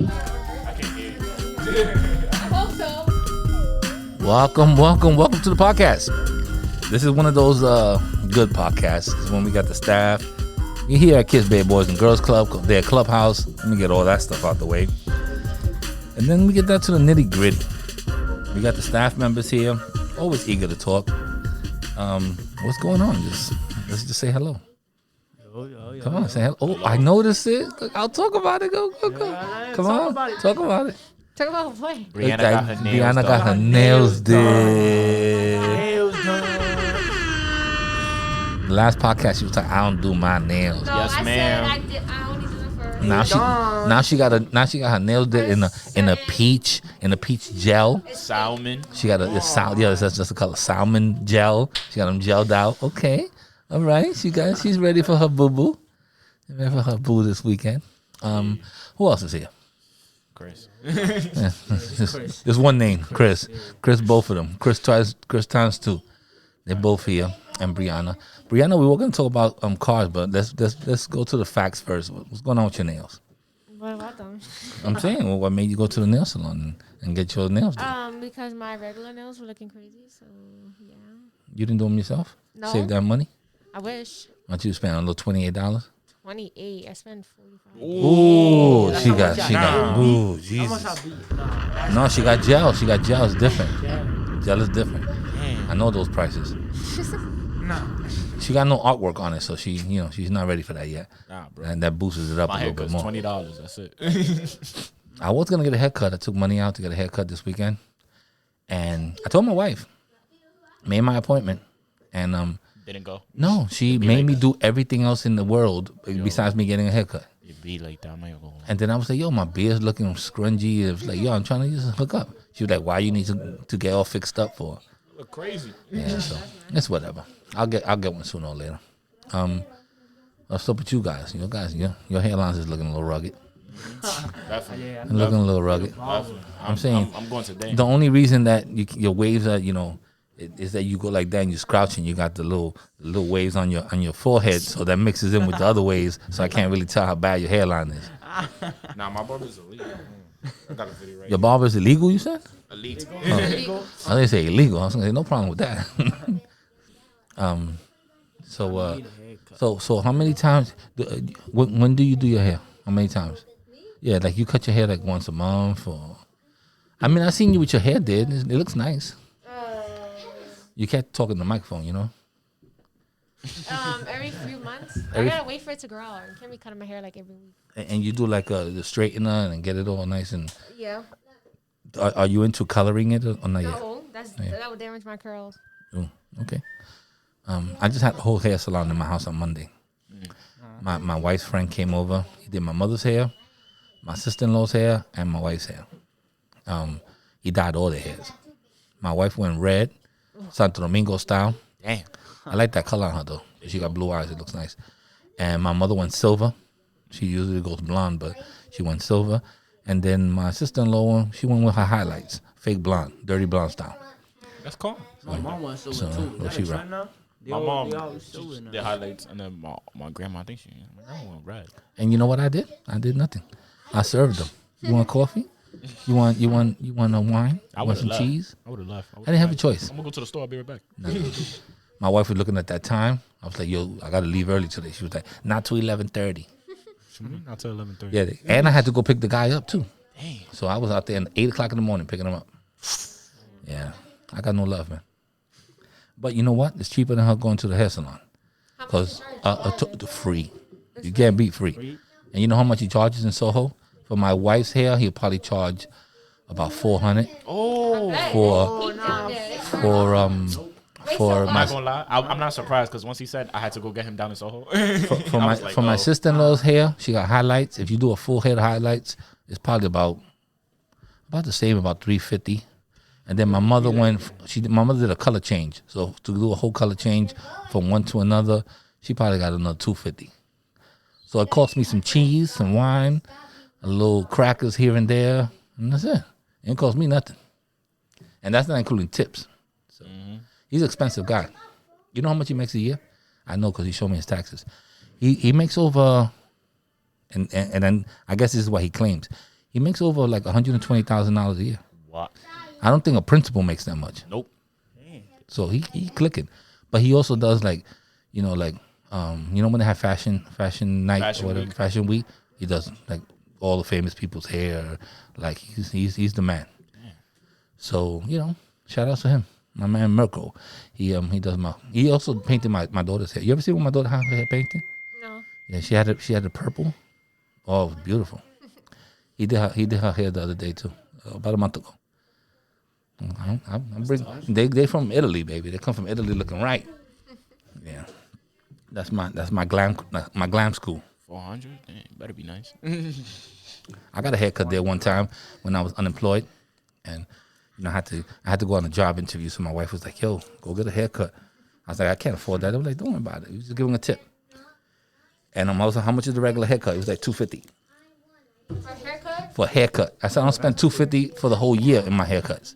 I can't hear you. I hope so. Welcome to the podcast. This is one of those good podcasts. This is when we got the staff. You hear at Kips Bay Boys and Girls Club, their clubhouse. Let me get all that stuff out the way. And then we get down to the nitty gritty. We got the staff members here, always eager to talk. What's going on? Let's just say hello. Come on, say hello. Oh, I noticed it. I'll talk about it. Go. Come on, talk about it. Talk about what? Brianna got her nails did. The last podcast, she was like, "I don't do my nails." No, Yes, I ma'am. said I only do it for. Now she got her nails did in a peach gel. Salmon. She got that's just the color salmon gel. She got them gelled out. Okay, all right. She's ready for her boo. Ready for her boo this weekend. Who else is here? Chris. There's one name, Chris. Chris, both of them. Chris times two. They're both here. And Brianna, we were going to talk about cars, but let's go to the facts first. What's going on with your nails? What about them? I'm saying, well, what made you go to the nail salon and get your nails done? Because my regular nails were looking crazy, so yeah. You didn't do them yourself? No. Save that money? I wish. Why don't you spend a little $28? 28. I spent 45. Ooh, she got. Ooh, How Jesus. much I beat? No, she got gel. It's different. Gel is different. Damn. I know those prices. Nah. She got no artwork on it, so she's not ready for that yet. Nah, bro. And that boosts it up My a little bit haircut's more. $20. That's it. I was gonna get a haircut. I took money out to get a haircut this weekend, and I told my wife, made my appointment, and Didn't go. no, she made me do everything else in the world besides me getting a haircut. It be like that. I'm not gonna go. And then I was like, yo, my beard's looking scrungy. It was like, yo, I'm trying to just hook up. She was like, why you need to get all fixed up for? Look crazy. Yeah, so it's whatever. I'll get one sooner or later. What's up with you guys? Your hairlines is looking a little rugged. Definitely. Yeah. Looking a little rugged. Definitely. I'm saying I'm going today. the only reason that your waves are, is that you go like that and you crouch and you got the little waves on your forehead, so that mixes in with the other waves. So I can't really tell how bad your hairline is. Nah, my barber's illegal. I got a video right Your barber's illegal, you said? Elite. I didn't say illegal. I was gonna say no problem with that. So how many times? When do you do your hair? How many times? Yeah, like you cut your hair like once a month, or I mean, I seen you with your hair did. It looks nice. You can't talk in the microphone, Every few months. Every- I gotta wait for it to grow out. I can't be cutting my hair like every week. And you do like the straightener and get it all nice. And Yeah. are you into coloring it or not yet? No, that would damage my curls. Oh, okay. I just had a whole hair salon in my house on Monday. My wife's friend came over. He did my mother's hair, my sister-in-law's hair, and my wife's hair. He dyed all their hairs. My wife went red, Santo Domingo style. Damn. I like that color on her though. She got blue eyes. It looks nice. And my mother went silver. She usually goes blonde, but she went silver. And then my sister-in-law, she went with her highlights, fake blonde, dirty blonde style. That's cool. My mom was silver So, too. what That she a rock? trend now? My mom, They always silver now. the highlights, and then my grandma, I think she went red. And you know what I did? I did nothing. I served them. You want coffee? You want a wine? You want some cheese? I would have left. I didn't have a choice. I'm gonna go to the store. I'll be right back. My wife was looking at that time. I was like, yo, I got to leave early today. She was like, not till 11:30. Not till 11:30. Yeah, and I had to go pick the guy up too. Damn. So I was out there at 8 o'clock in the morning picking him up. Yeah, I got no love, man. But you know what? It's cheaper than her going to the hair salon. Because free. You can't beat free. And you know how much he charges in Soho? For my wife's hair, he'll probably charge about $400 for I'm my not gonna lie. I'm not surprised because once he said I had to go get him down in Soho. for my sister-in-law's hair. She got highlights. If you do a full head of highlights, it's probably about the same, about $350. And then my mother my mother did a color change. So to do a whole color change from one to another, she probably got another $250. So it cost me some cheese, some wine, a little crackers here and there, and that's it. It didn't cost me nothing. And that's not including tips. So he's an expensive guy. You know how much he makes a year? I know because he showed me his taxes. He makes over, and then I guess this is what he claims. He makes over like $120,000 a year. What? I don't think a principal makes that much. Nope. So he clicking, but he also does like, you know, when they have fashion night Fashion or whatever, week. fashion week, he does like all the famous people's hair. Like he's the man. So shout out to him, my man Mirko. He also painted my daughter's hair. You ever see when my daughter had her hair painted? No. Yeah, she had the purple. Oh, it was beautiful. He did her hair the other day too, about a month ago. They from Italy, baby. They come from Italy looking right. Yeah, that's my glam school. 400? Damn, better be nice. I got a haircut there one time when I was unemployed, and I had to go on a job interview. So my wife was like, "Yo, go get a haircut." I was like, "I can't afford that." They were like, "Don't worry about it. You just give them a tip." And I was like, "How much is the regular haircut?" It was like $250 For a haircut? for a haircut. I said, "I don't spend $250 for the whole year in my haircuts."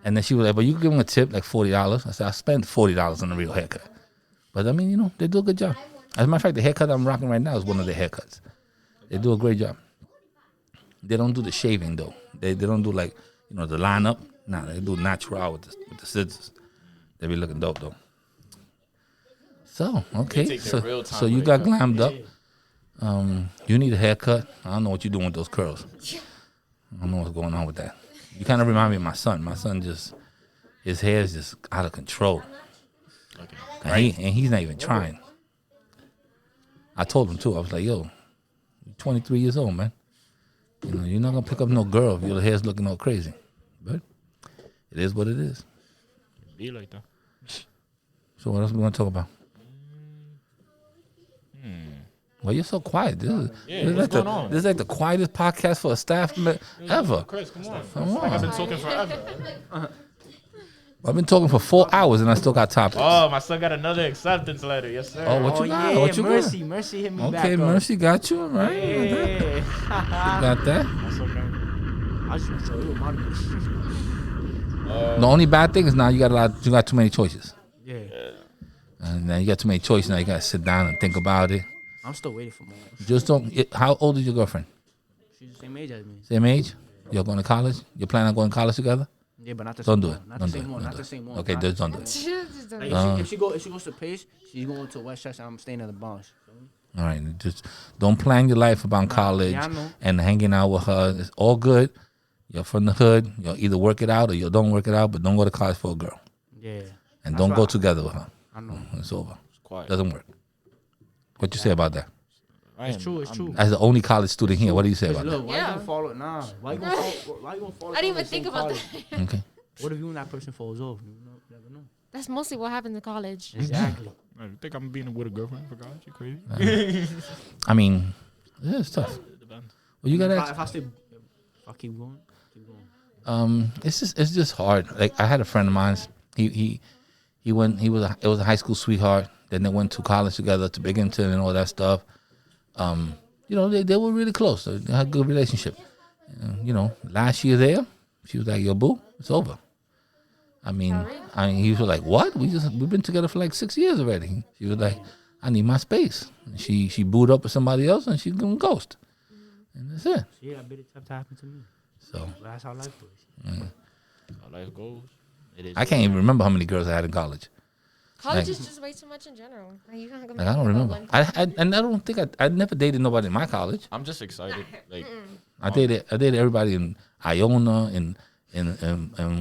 And then she was like, "But you can give them a tip, like $40. I said, "I spend $40 on a real haircut." But I mean, they do a good job. As a matter of fact, the haircut I'm rocking right now is one of their haircuts. They do a great job. They don't do the shaving though. They don't do like the lineup. Nah, they do natural with the scissors. They be looking dope though. So okay, take their real time so you with got their glammed up. You need a haircut. I don't know what you're doing with those curls. I don't know what's going on with that. You kind of remind me of my son. My son his hair is just out of control. Okay. And he's not even trying. I told him too. I was like, "Yo, you're 23 years old, man. You're not gonna pick up no girl if your hair's looking all crazy." But it is what it is. Be like that. So what else we gonna talk about? Well, you're so quiet. This is like the quietest podcast for a staff ever. Chris, come on. Like I've been talking forever. I've been talking for 4 hours and I still got topics. Oh, my son got another acceptance letter. Yes, sir. Oh, what you got? Yeah, What you Mercy. got? Mercy hit me back Okay, up. Mercy got you, right? Yeah. You got that? That's okay. I should tell you, Margaret. The only bad thing is now you got too many choices. Yeah. And now you got too many choices. Now you gotta sit down and think about it. I'm still waiting for more. Just don't. How old is your girlfriend? She's the same age as me. Same age? You're going to college? You planning on going to college together? Yeah, but not the Don't same do it. one. Not Don't the do it. same one. Don't Not do the it. same one. Okay, just don't do it. Just don't Like know. if she goes to Pace, she's going to Westchester. I'm staying at the Bronx. All right, just don't plan your life about college yeah, I know. and hanging out with her. It's all good. You're from the hood. You'll either work it out or you don't work it out, but don't go to college for a girl. Yeah. And That's don't go why together with her. I know. It's over. Quiet. Doesn't work. What you say about that? It's true. It's true. As the only college student here, what do you say Cause about look, why you Yeah. gonna follow? Nah, why you gonna follow? Why you gonna follow? I didn't even the same think about college? that. that? Okay. What if you and that person falls off? You never know. That's mostly what happens in college. Exactly. You think I'm being with a girlfriend for college? You crazy? I mean, yeah, it's tough. It depends. Well, you got to If I keep going. it's just hard. Like I had a friend of mine. It was a high school sweetheart. Then they went to college together to Binghamton and all that stuff. They were really close. They had a good relationship. Last year there, she was like, "Yo, boo, it's over." I mean, he was like, "What? We've been together for like 6 years already." She was like, "I need my space." And she booed up with somebody else and she's gonna ghost. And that's it. Yeah, I bet it's tough to happen to me. So But that's how life goes. How life goes. It is. I can't even remember how many girls I had in college. College is just way too much in general. Like, you're not gonna Like I don't remember. I don't think I never dated nobody in my college. I'm just excited. Like, I dated everybody in Iona and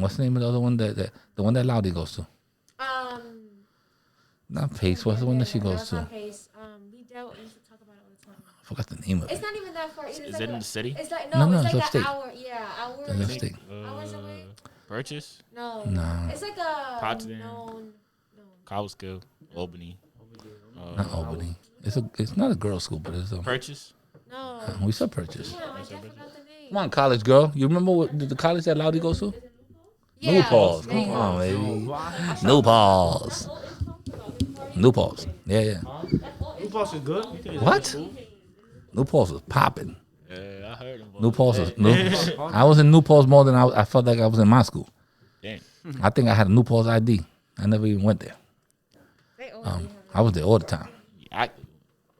what's the name of the other one the one that Loudy goes to? Not Pace. What's the one that she goes to? We used to talk about it all the time. I forgot the name of It's it. not even that far. It's is like it in the city? It's like No, no, it's it's like upstate. an hour. Yeah, hour. That's upstate. Hours away. Purchase? No. No. It's like a Potsdam. no. Cowskill, Albany. Not Albany. It's not a girls' school, but it's Purchase? No. we said Purchase. Damn, I just forgot the name. Come on, college girl. You remember the college that Loudy goes to? New Yeah. Paul's. There you Come go. on, baby. New Paul's. New Paul's. Yeah. New Paul's is good. You think it's What? cool? New Paul's was popping. Yeah, I heard him. New Paul's was I was in New Paul's more than I felt like I was in my school. Damn. I think I had a New Paul's ID. I never even went there. They always have I was there all the time. Yeah,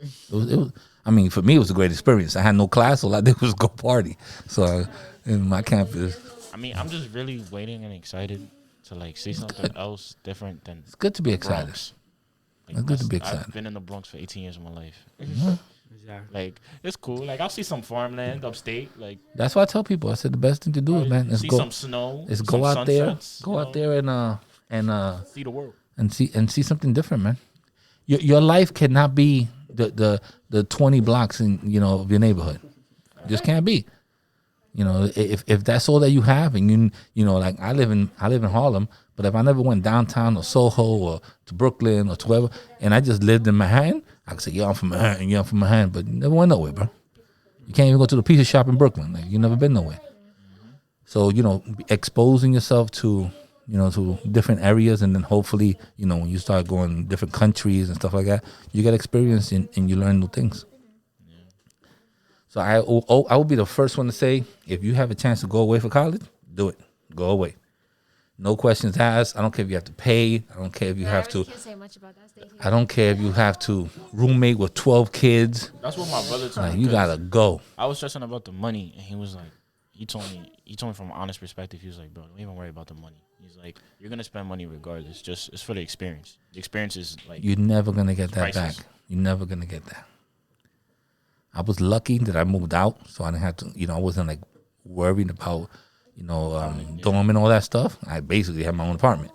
It was. I mean, for me, it was a great experience. I had no class. All I did was go party. So in my campus, I mean, I'm just really waiting and excited to like see something else different than it's good to be the excited. Bronx. It's good to be excited. I've been in the Bronx for 18 years of my life. Exactly. Like, it's cool. Like, I'll see some farmland upstate. Like, That's why I tell people. I said the best thing to do is, man, is see go. some snow. Is some go out sunsets, there. Go out there and see the world. and see something different, man. Your life cannot be the 20 blocks in of your neighborhood. It just can't be. If that's all that you have, and like I live in Harlem, but if I never went downtown or Soho or to Brooklyn or to wherever, and I just lived in Manhattan, I could say, yeah, I'm from Manhattan, yeah, I'm from Manhattan, but you never went nowhere, bro. You can't even go to the pizza shop in Brooklyn. Like, you never been nowhere. So, exposing yourself to, to different areas, and then hopefully, when you start going different countries and stuff like that, you get experience and you learn new things. So I will be the first one to say, if you have a chance to go away for college, do it. Go away. No questions asked. I don't care if you have to pay. I don't care if you have to. Can't say much about that state here. I don't care if you have to roommate with 12 kids. That's what my brother told Like, me. you gotta go. I was stressing about the money, and he was like, he told me from an honest perspective, he was like, bro, don't even worry about the money. He's like, you're gonna spend money regardless. Just it's for the experience. The experience is like You're never gonna get that priceless. back. You're never gonna get that. I was lucky that I moved out, so I didn't have to. I wasn't like worried about, dorm and all that stuff. I basically had my own apartment.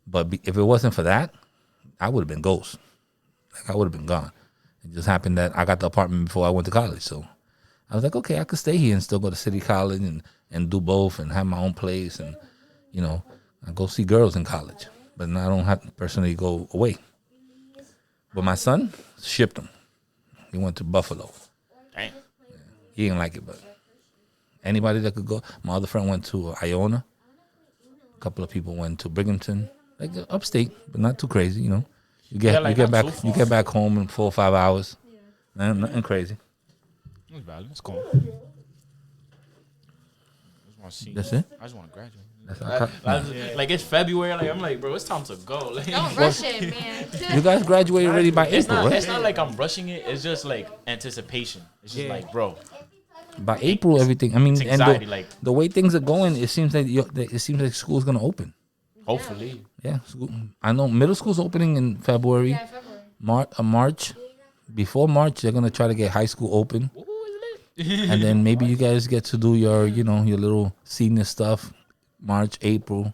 But if it wasn't for that, I would have been ghost. Like, I would have been gone. It just happened that I got the apartment before I went to college, so I was like, okay, I could stay here and still go to City College and do both and have my own place, and I go see girls in college, but I don't have to personally go away. But my son shipped him. He went to Buffalo. Dang. He didn't like it, but anybody that could go. My other friend went to Iona. A couple of people went to Binghamton, like upstate, but not too crazy. You get like, you get not back too far. you get back home in 4 or 5 hours. Nothing crazy. That's valid. That's cool. I just want to see. That's it. I just want to graduate. That's Like, it's February. Like, I'm like, bro, it's time to go. Like, Don't rush it, man. You guys graduated already by it's April, not. right? It's not like I'm rushing it. It's just like anticipation. It's just like, bro. By April, everything. I mean, It's and anxiety, like- the way things are going, it seems like school's gonna open. Hopefully. Yeah, I know middle school's opening in February. Yeah, February. March. Before March, they're gonna try to get high school open, Ooh, isn't it? and then maybe you guys get to do your little senior stuff. March, April,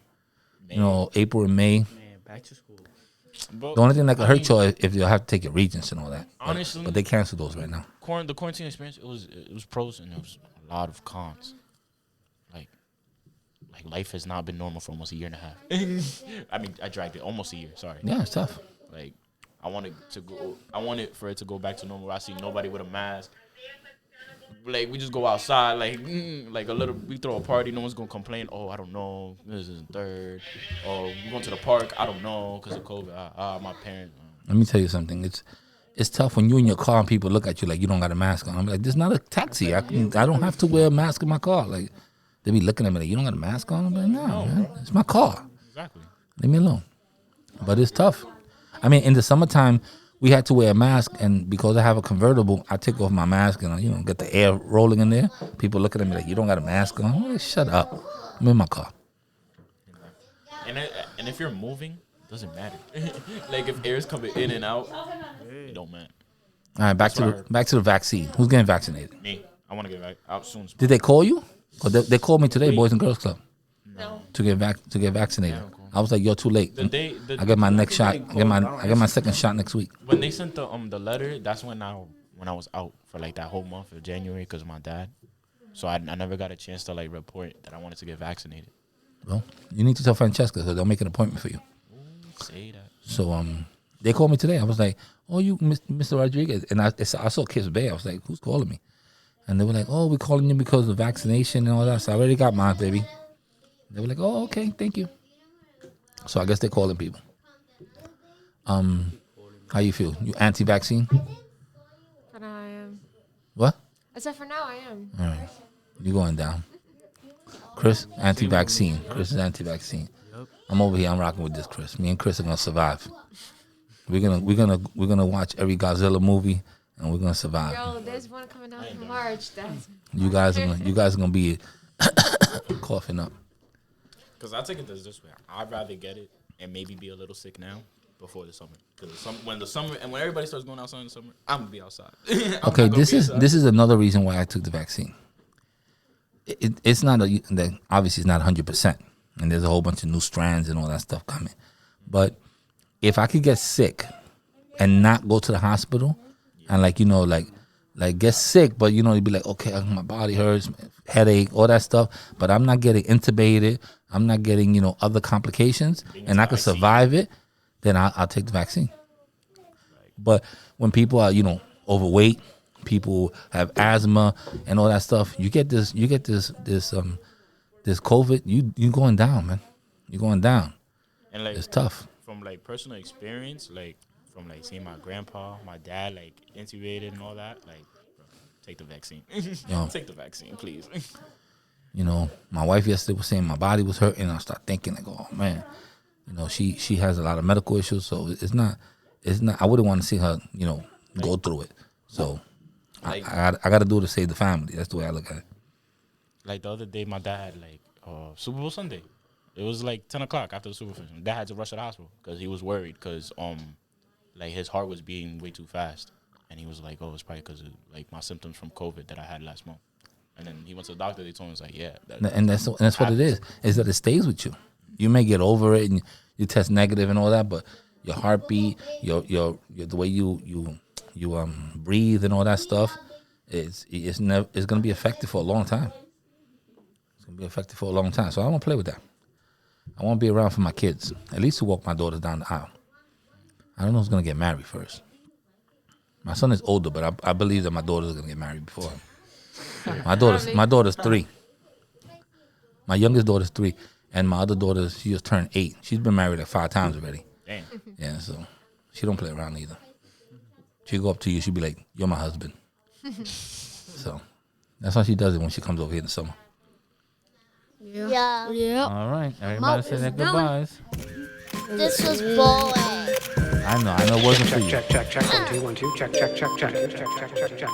April and May. Man, back to school. Bro, The only thing that could I hurt mean, you if you have to take your regents and all that. Honestly- but they canceled those right now. the quarantine experience, it was pros and it was a lot of cons. Like life has not been normal for almost a year and a half. I mean, I dragged it almost a year. Sorry. Yeah, it's tough. Like, I wanted for it to go back to normal. I see nobody with a mask. Like, we just go outside, like a little. We throw a party. No one's gonna complain. Oh, I don't know. This is third. Oh, we going to the park. I don't know because of COVID. My parents. Let me tell you something. It's tough when you're in your car and people look at you like you don't got a mask on. I'm like, this is not a taxi. I don't have to wear a mask in my car. Like, they be looking at me like, you don't got a mask on? I'm like, no, man. It's my car. Exactly. Leave me alone. But it's tough. I mean, in the summertime, we had to wear a mask, and because I have a convertible, I take off my mask and get the air rolling in there. People looking at me like, you don't got a mask on? I'm like, shut up. I'm in my car. And if you're moving, it doesn't matter. Like, if air's coming in and out, it don't matter. All right, back to the vaccine. Who's getting vaccinated? Me, I want to get out soon. Did they call you? 'Cause they called me today, Boys and Girls Club, No. to get vaccinated. Yeah, cool. I was like, you're too late. I get my next shot. I get my second shot next week. When they sent the letter, that's when I was out for like that whole month of January because of my dad. So I never got a chance to like report that I wanted to get vaccinated. Well, you need to tell Francesca so they'll make an appointment for you. Say that. So they called me today. I was like, oh, you Mr. Rodriguez. And I saw Kips Bay. I was like, who's calling me? And they were like, oh, we're calling you because of vaccination and all that. So I already got mine, baby. They were like, oh, okay, thank you. So I guess they're calling people. How you feel? You anti-vaccine? For now, I am. What? I said for now, I am. All right. You going down. Chris, anti-vaccine. Chris is anti-vaccine. I'm over here. I'm rocking with this Chris. Me and Chris are gonna survive. We're gonna watch every Godzilla movie and we're gonna survive. Yo, there's one coming out in March. That's You guys are gonna be coughing up. Because I take it this way. I'd rather get it and maybe be a little sick now before the summer. Because when everybody starts going outside in the summer, I'm gonna be outside. Okay, this is another reason why I took the vaccine. It's not obviously it's not 100%, and there's a whole bunch of new strands and all that stuff coming. But if I could get sick and not go to the hospital, and like get sick, but you'd be like, okay, my body hurts, headache, all that stuff, but I'm not getting intubated, I'm not getting other complications, and I can survive it, then I'll take the vaccine. But when people are overweight, people have asthma and all that stuff, you get this COVID, you going down, man. You're going down. And like, it's tough. From like personal experience, like from like seeing my grandpa, my dad like intubated and all that, like bro, take the vaccine. Take the vaccine, please. My wife yesterday was saying my body was hurting, and I start thinking like, oh man, she has a lot of medical issues, so it's not I wouldn't want to see her, go through it. So like, I got to do it to save the family. That's the way I look at it. Like the other day, my dad like Super Bowl Sunday. It was like 10 o'clock after the Super Bowl. Dad had to rush to the hospital because he was worried because like his heart was beating way too fast, and he was like, oh, it's probably because of like my symptoms from COVID that I had last month. And then he went to the doctor. They told him, it's like, yeah. That's what it is that it stays with you. You may get over it and you test negative and all that, but your heartbeat, your the way you breathe and all that stuff, it's gonna be effective for a long time. It's gonna be effective for a long time. So I don't play with that. I want to be around for my kids, at least to walk my daughters down the aisle. I don't know who's gonna get married first. My son is older, but I believe that my daughter's gonna get married before him. My daughter's 3. My youngest daughter's 3, and my other daughter, she just turned 8. She's been married like 5 times already. Damn. Yeah, so she don't play around either. She'll go up to you, she'll be like, you're my husband. So that's how she does it when she comes over here in the summer. Yeah. All right, everybody say their goodbyes. This was boring. I know it wasn't for you. Check. 1, 2, 1, 2. Check.